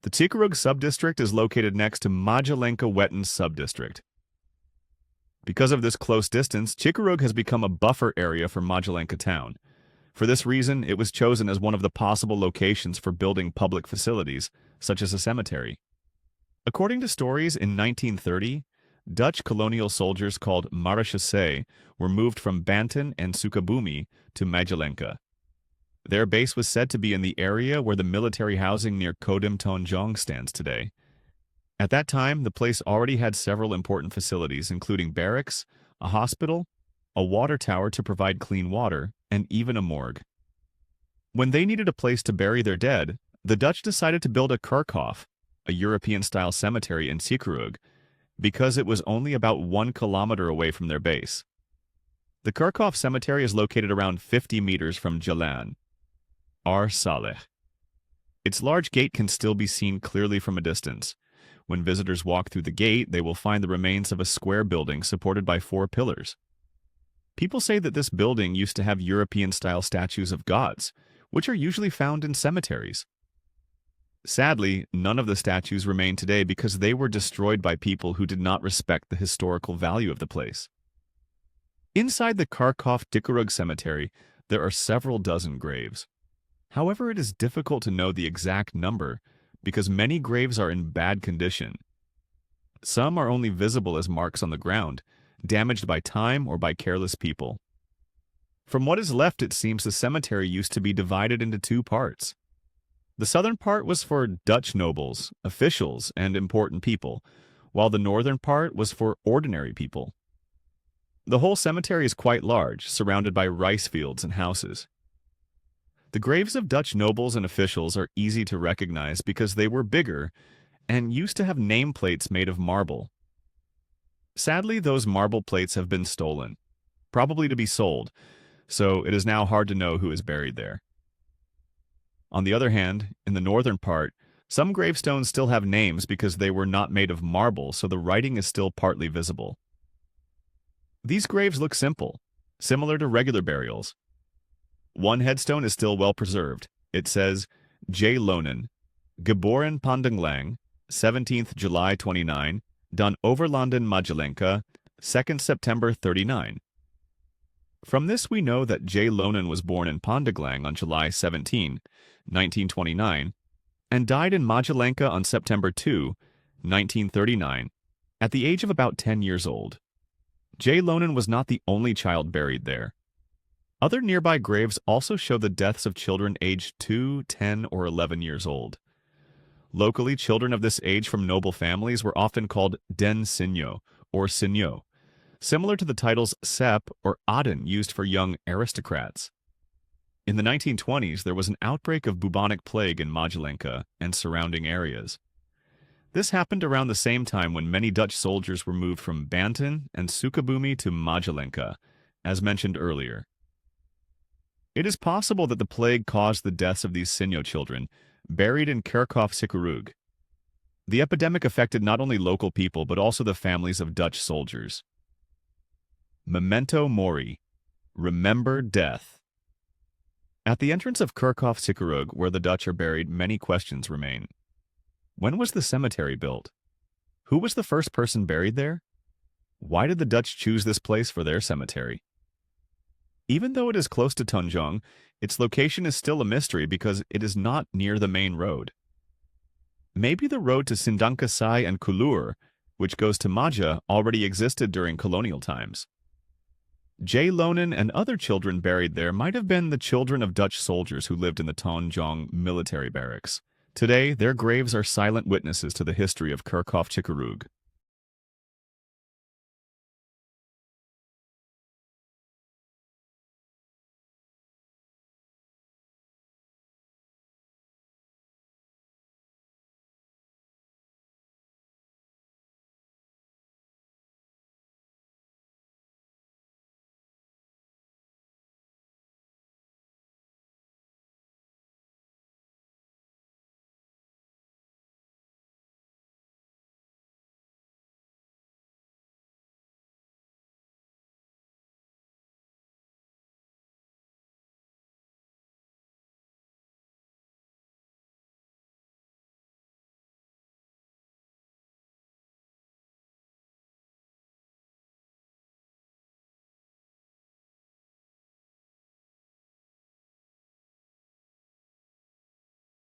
The Chikarug subdistrict is located next to Majalenka-Wetton subdistrict. Because of this close distance, Chikarug has become a buffer area for Majalenka town. For this reason, it was chosen as one of the possible locations for building public facilities, such as a cemetery. According to stories, in 1930, Dutch colonial soldiers called Marechaussee were moved from Banten and Sukabumi to Majalenka. Their base was said to be in the area where the military housing near Kodam Tonjong stands today. At that time, the place already had several important facilities, including barracks, a hospital, a water tower to provide clean water, and even a morgue. When they needed a place to bury their dead, the Dutch decided to build a Kerkhoff, a European-style cemetery in Chikarug, because it was only about 1 kilometer away from their base. The Kerkhoff cemetery is located around 50 meters from Jalan Ar Saleh. Its large gate can still be seen clearly from a distance. When visitors walk through the gate, they will find the remains of a square building supported by 4 pillars. People say that this building used to have European-style statues of gods, which are usually found in cemeteries. Sadly, none of the statues remain today because they were destroyed by people who did not respect the historical value of the place. Inside the Kerkhoff Chikarug cemetery, there are several dozen graves. However, it is difficult to know the exact number because many graves are in bad condition. Some are only visible as marks on the ground, damaged by time or by careless people. From what is left, it seems the cemetery used to be divided into 2 parts. The southern part was for Dutch nobles, officials, and important people, while the northern part was for ordinary people. The whole cemetery is quite large, surrounded by rice fields and houses. The graves of Dutch nobles and officials are easy to recognize because they were bigger and used to have nameplates made of marble. Sadly, those marble plates have been stolen, probably to be sold, so it is now hard to know who is buried there. On the other hand, in the northern part, some gravestones still have names because they were not made of marble, so the writing is still partly visible. These graves look simple, similar to regular burials. One headstone is still well preserved. It says, J. Lonen, geboren Pandanglang, 17th July 29, dan Overlanden Majalenka, 2nd September 39. From this we know that J. Lonen was born in Pandanglang on July 17, 1929, and died in Majalenka on September 2, 1939, at the age of about 10 years old. J. Lonen was not the only child buried there. Other nearby graves also show the deaths of children aged 2, 10, or 11 years old. Locally, children of this age from noble families were often called Den Sinyo, or Sinyo, similar to the titles Sep or Aden used for young aristocrats. In the 1920s, there was an outbreak of bubonic plague in Majalenka and surrounding areas. This happened around the same time when many Dutch soldiers were moved from Banten and Sukabumi to Majalenka, as mentioned earlier. It is possible that the plague caused the deaths of these Sinyo children, buried in Kerkhoff Chikarug. The epidemic affected not only local people but also the families of Dutch soldiers. Memento Mori. Remember death. At the entrance of Kerkhoff Chikarug, where the Dutch are buried, many questions remain. When was the cemetery built? Who was the first person buried there? Why did the Dutch choose this place for their cemetery? Even though it is close to Tonjong, its location is still a mystery because it is not near the main road. Maybe the road to Sindangkasai and Kulur, which goes to Maja, already existed during colonial times. J. Lonen and other children buried there might have been the children of Dutch soldiers who lived in the Tonjong military barracks. Today, their graves are silent witnesses to the history of Kerkhoff Chikarug.